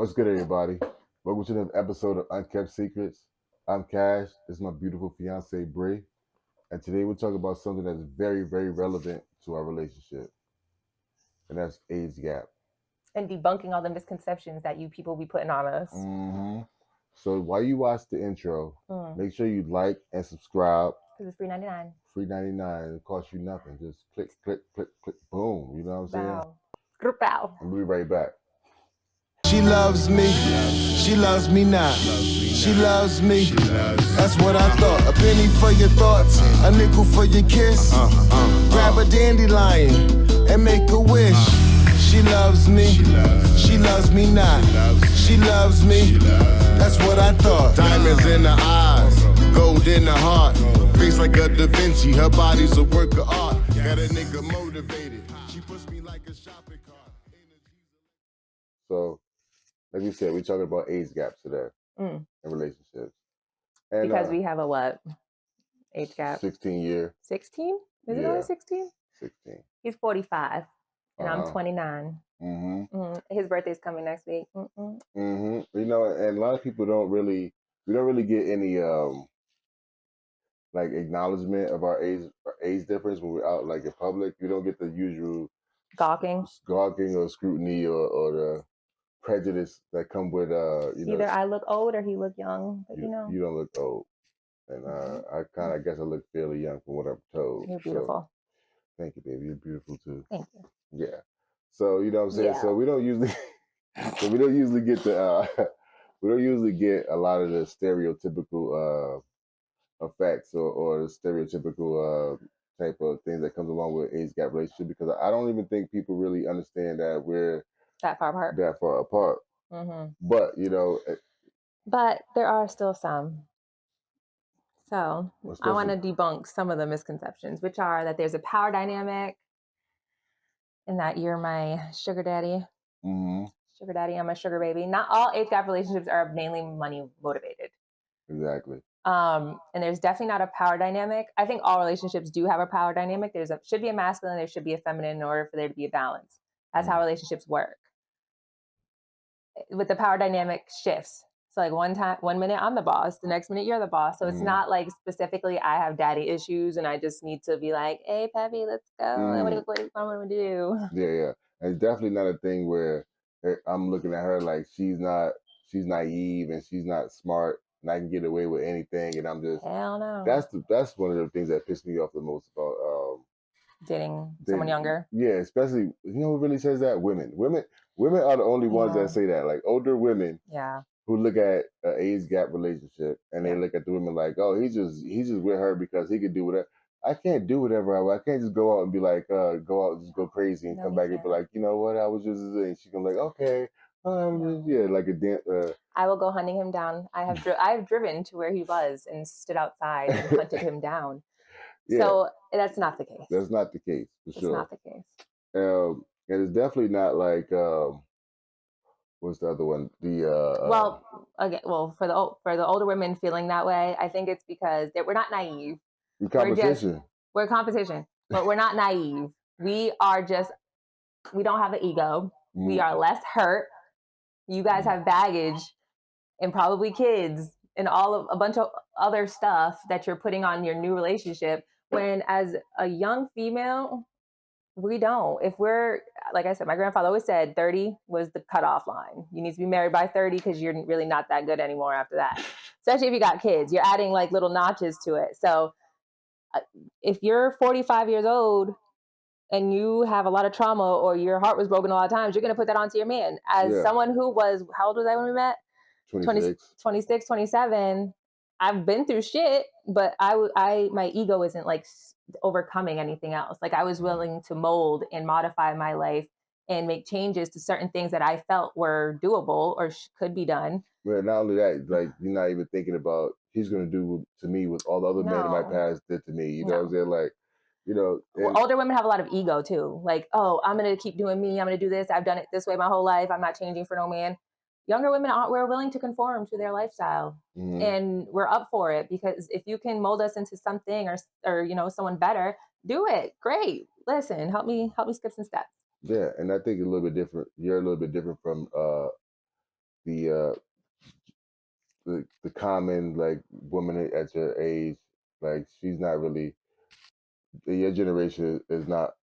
What's good, everybody? Welcome to another episode of Unkept Secrets. I'm Kash. This is my beautiful fiance, Bry. And today we're talking about something that's very, very relevant to our relationship, and that's age gap. And debunking all the misconceptions that you people be putting on us. Mm-hmm. So while you watch the intro, make sure you like and subscribe. Because it's $3.99. $3.99. It costs you nothing. Just click, click, click, click, boom. You know what I'm saying? Wow. Bow. And we'll be right back. She loves me, she loves me not. She loves me, that's what I thought. A penny for your thoughts, a nickel for your kiss. Grab a dandelion and make a wish. She loves me, she loves me not. She loves me, that's what I thought. Diamonds in the eyes, gold in the heart. Face like a Da Vinci, her body's a work of art. Got a nigga motivated, she puts me like a shopping cart. So, like we said, we're talking about age gaps today in relationships. And, because we have a what? Age gap? 16 year. 16? Is it only 16? 16. He's 45, and I'm 29. His birthday's coming next week. You know, and a lot of people we don't really get any like acknowledgement of our age difference when we're out like in public. You don't get the usual gawking or scrutiny or the prejudice that come with either I look old or he look young, but you don't look old, and I guess I look fairly young from what I'm told. You're beautiful. So, thank you, baby. You're beautiful too. Thank you. Yeah. So you know what I'm saying. Yeah. So we don't usually get the we don't usually get a lot of the stereotypical effects or the stereotypical type of things that comes along with age gap relationship, because I don't even think people really understand that we're that far apart. But but there are still some. So I want to debunk some of the misconceptions, which are that there's a power dynamic and that you're my sugar daddy. Sugar daddy, I'm a sugar baby. Not all age gap relationships are mainly money motivated. Exactly. And there's definitely not a power dynamic. I think all relationships do have a power dynamic. Should be a masculine, there should be a feminine in order for there to be a balance. That's how relationships work. With the power dynamic shifts. So like one minute I'm the boss, the next minute you're the boss. So it's not like specifically I have daddy issues and I just need to be like, hey, Peppy, let's go. What do you want to do? Yeah. And it's definitely not a thing where I'm looking at her like she's naive and she's not smart and I can get away with anything, and I'm just hell no. That's one of the things that pissed me off the most about dating someone younger. Yeah, especially who really says that? Women are the only ones that say that. Like older women. Yeah. Who look at an age gap relationship and they look at the women like, oh, he's just with her because he could do whatever. I can't do whatever I want. I can't just go out and be like, go out and just go crazy and come back and be like, you know what, I was just, and she's gonna be like, okay, yeah, like a dance. I will go hunting him down. I have driven to where he was and stood outside and hunted him down. Yeah. So that's not the case. That's not the case for sure. It's not the case. And it's definitely not like. What's the other one? For the older women feeling that way, I think it's because we're not naive. We're competition, but we're not naive. We don't have an ego. We are less hurt. You guys have baggage and probably kids and a bunch of other stuff that you're putting on your new relationship. When as a young female, we don't. If we're, like I said, my grandfather always said 30 was the cutoff line. You need to be married by 30 because you're really not that good anymore after that. Especially if you got kids, you're adding like little notches to it. So if you're 45 years old and you have a lot of trauma or your heart was broken a lot of times, you're going to put that onto your man. As someone who was, how old was I when we met? 26, 27. I've been through shit, but my ego isn't like overcoming anything else. Like I was willing to mold and modify my life and make changes to certain things that I felt were doable or could be done. Well, not only that, like you're not even thinking about he's going to do to me what all the other men in my past did to me. You know what I'm saying? Like, well, older women have a lot of ego too. Like, oh, I'm going to keep doing me. I'm going to do this. I've done it this way my whole life. I'm not changing for no man. Younger women we're willing to conform to their lifestyle, and we're up for it, because if you can mold us into something or someone better, do it. Great. Listen, help me skip some steps. Yeah, and I think a little bit different. You're a little bit different from the common like woman at your age, like she's not really, your generation is not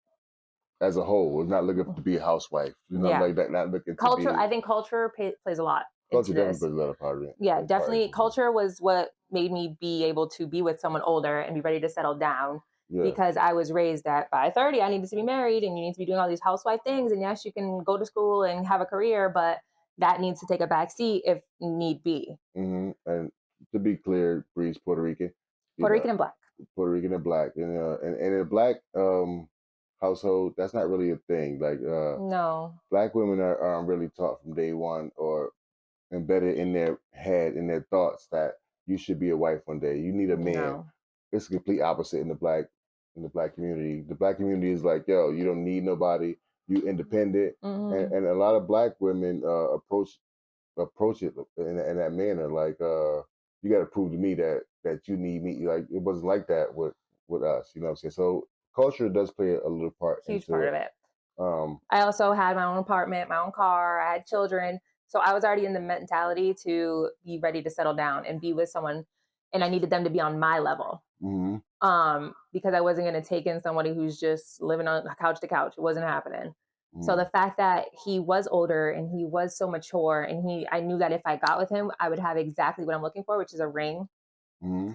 as a whole is not looking to be a housewife, like that, not looking culture. to be. I think culture plays a lot. Culture definitely plays a lot of part in it. Yeah, definitely. Culture was what made me be able to be with someone older and be ready to settle down. Yeah. Because I was raised that by 30, I needed to be married and you need to be doing all these housewife things. And yes, you can go to school and have a career, but that needs to take a back seat if need be. Mm-hmm. And to be clear, Bree's Puerto Rican. Puerto Rican and Black. Puerto Rican and Black. And in a Black household, that's not really a thing. Like, no. Black women aren't really taught from day one or embedded in their head, in their thoughts, that you should be a wife one day. You need a man. No. It's the complete opposite in the black community. The Black community is like, yo, you don't need nobody. You independent. Mm-hmm. And a lot of Black women approach it in that manner. Like, you got to prove to me that you need me. Like, it wasn't like that with us. You know what I'm saying? So culture does play a little part. Huge part of it. I also had my own apartment, my own car. I had children. So I was already in the mentality to be ready to settle down and be with someone, and I needed them to be on my level. Mm-hmm. Because I wasn't going to take in somebody who's just living on couch to couch. It wasn't happening. Mm-hmm. So the fact that he was older and he was so mature, and I knew that if I got with him, I would have exactly what I'm looking for, which is a ring. Mm-hmm.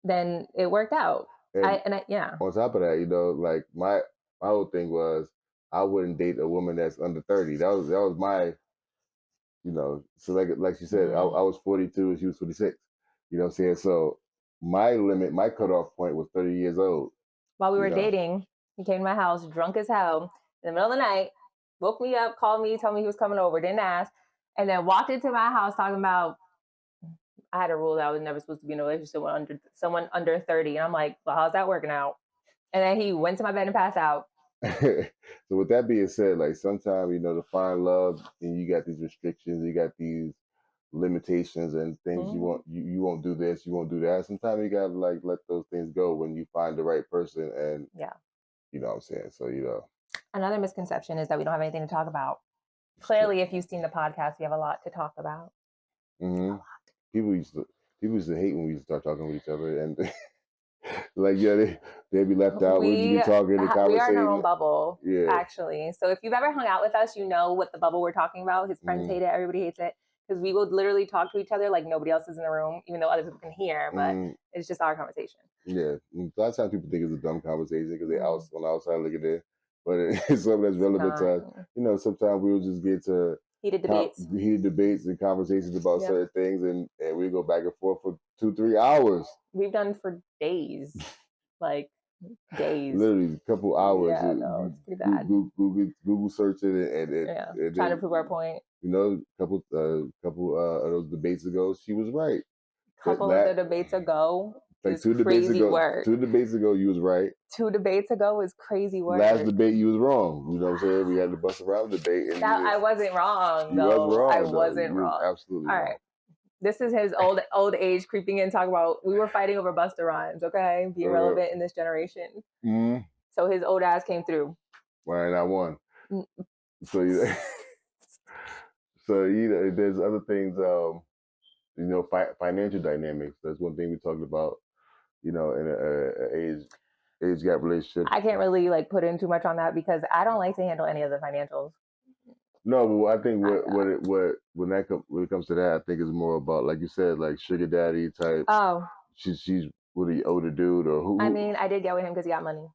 Then it worked out. Yeah. On top of that, like my whole thing was I wouldn't date a woman that's under 30. That was my. So like she said, I was 42 and she was 26. You know what I'm saying? So my limit, my cutoff point was 30 years old. While we were dating, he came to my house drunk as hell in the middle of the night, woke me up, called me, told me he was coming over, didn't ask, and then walked into my house talking about, I had a rule that I was never supposed to be in a relationship with someone under 30. And I'm like, well, how's that working out? And then he went to my bed and passed out. So with that being said, like sometimes, to find love, and you got these restrictions, you got these limitations and things. Mm-hmm. you won't do this, you won't do that. Sometimes you gotta like let those things go when you find the right person. And you know what I'm saying? So another misconception is that we don't have anything to talk about. Clearly, if you've seen the podcast, we have a lot to talk about. Mm-hmm. People used to hate when we used to start talking with each other, and like, they'd be left out. We'd be talking in conversation. We are in our own bubble, actually. So if you've ever hung out with us, you know what the bubble we're talking about. His friends hate it. Everybody hates it. Because we will literally talk to each other like nobody else is in the room, even though other people can hear. But it's just our conversation. Yeah. A lot of times people think it's a dumb conversation because they're on the outside looking in. But it's something that's relevant to us. Sometimes we'll just get to heated debates and conversations about certain things, and we go back and forth for 2-3 hours. We've done for days, like days. Literally a couple hours. Yeah, no, it's pretty bad. Google searching and trying to prove our point. A couple of those debates ago, she was right. Couple of the debates ago. Like 2 debates ago, work. 2 debates ago, you was right. 2 debates ago was crazy work. Last debate, you was wrong. You know what I'm saying? We had to bust around debate. And I wasn't wrong. You was wrong. I wasn't wrong. Absolutely. All right. This is his old age creeping in, talking about we were fighting over Busta Rhymes, okay? Being relevant in this generation. Mm-hmm. So his old ass came through. Right, I won. So there's other things, financial dynamics. That's one thing we talked about, in an age gap relationship. I can't really put in too much on that because I don't like to handle any of the financials. No, but I think when it comes to that, I think it's more about, like you said, like sugar daddy type. Oh, she's with an older dude or who? I mean, I did get with him because he got money.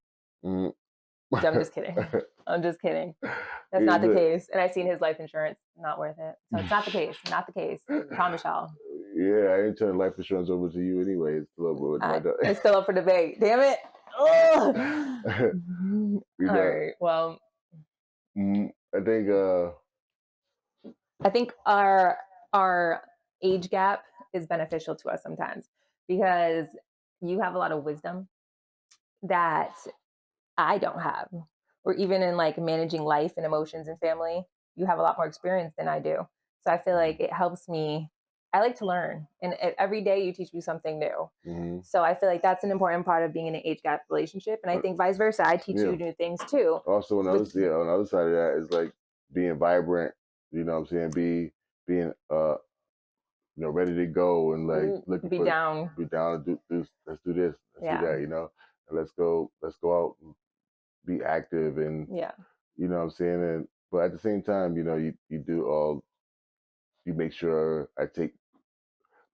Mm-hmm. I'm just kidding. I'm just kidding. That's not the case. And I've seen his life insurance, not worth it. So it's not the case. Not the case. I promise y'all. Yeah, I didn't turn life insurance over to you anyway. It's still up for debate. Damn it. All right. Well. I think our age gap is beneficial to us sometimes because you have a lot of wisdom that I don't have, or even in managing life and emotions and family, you have a lot more experience than I do. So I feel like it helps me. I like to learn, and every day you teach me something new. Mm-hmm. So I feel like that's an important part of being in an age gap relationship, and I think vice versa. I teach you new things too. Also, on the other side of that is being vibrant. You know what I'm saying? being ready to go and like looking be down to do let's do this, let's do that, and let's go out and be active and you know what I'm saying, and but at the same time, you make sure I take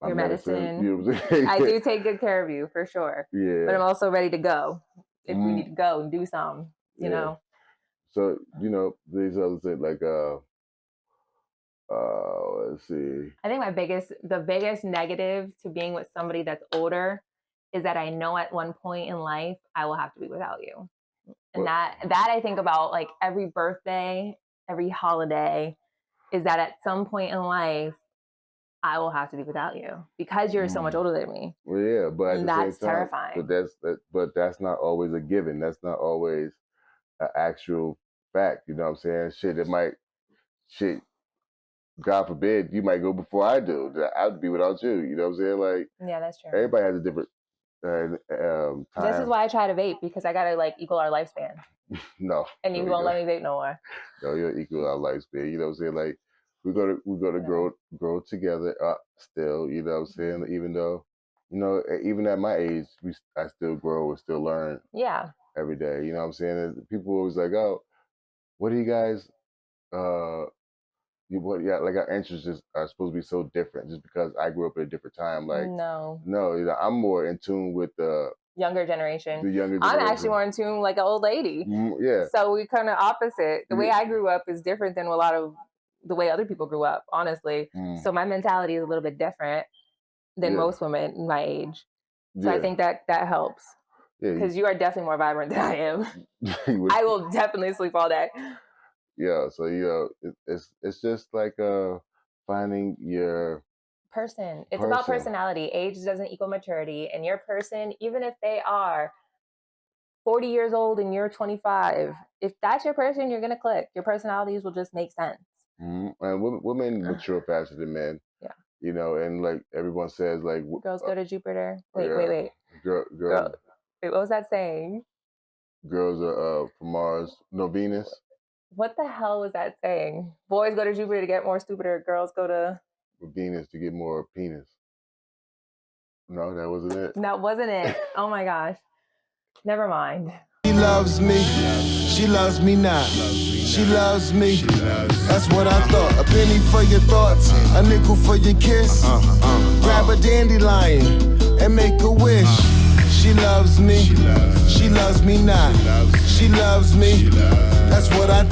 my your medicine. You know what I'm saying? I do take good care of you for sure. Yeah. But I'm also ready to go if we need to go and do something, you know. So, these other things like let's see. I think the biggest negative to being with somebody that's older is that I know at one point in life I will have to be without you. And that I think about like every birthday, every holiday, is that at some point in life I will have to be without you because you're so much older than me. Well, yeah, but at the that's same time, terrifying. But that's not always a given. That's not always an actual fact. You know what I'm saying? God forbid, you might go before I do. I'd be without you. You know what I'm saying? Like, yeah, that's true. Everybody has a different time. This is why I try to vape, because I gotta like equal our lifespan. No. And you won't let me vape no more. No, you'll equal our lifespan. You know what I'm saying? Like, we're gonna grow together still. You know what I'm saying? Even though, even at my age, I still grow and still learn. Yeah. Every day. You know what I'm saying? And people always like, oh, what do you guys? Like our interests are supposed to be so different just because I grew up at a different time. Like, no, I'm more in tune with the younger generation. I'm actually more in tune like an old lady. Yeah. So we kind of opposite. The way I grew up is different than a lot of the way other people grew up, honestly. So my mentality is a little bit different than most women my age. So I think that helps. Because you are definitely more vibrant than I am. I will definitely sleep all day. Yeah, so it's just like finding your person. It's about personality. Age doesn't equal maturity, and your person, even if they are 40 years old and you're 25, if that's your person, you're gonna click. Your personalities will just make sense. And women mature faster than men. Yeah. And like everyone says, like girls go to Jupiter. Wait. Girl. Wait, what was that saying? Girls are from Mars, no Venus. What the hell was that saying? Boys go to Jupiter to get more stupider. Girls go to Venus to get more penis. No, that wasn't it. That wasn't it. Oh my gosh. Never mind. She loves me. She loves me not. She loves me. That's what I thought. A penny for your thoughts. A nickel for your kiss. Grab a dandelion and make a wish. She loves me. She loves me not. She loves me. That's what I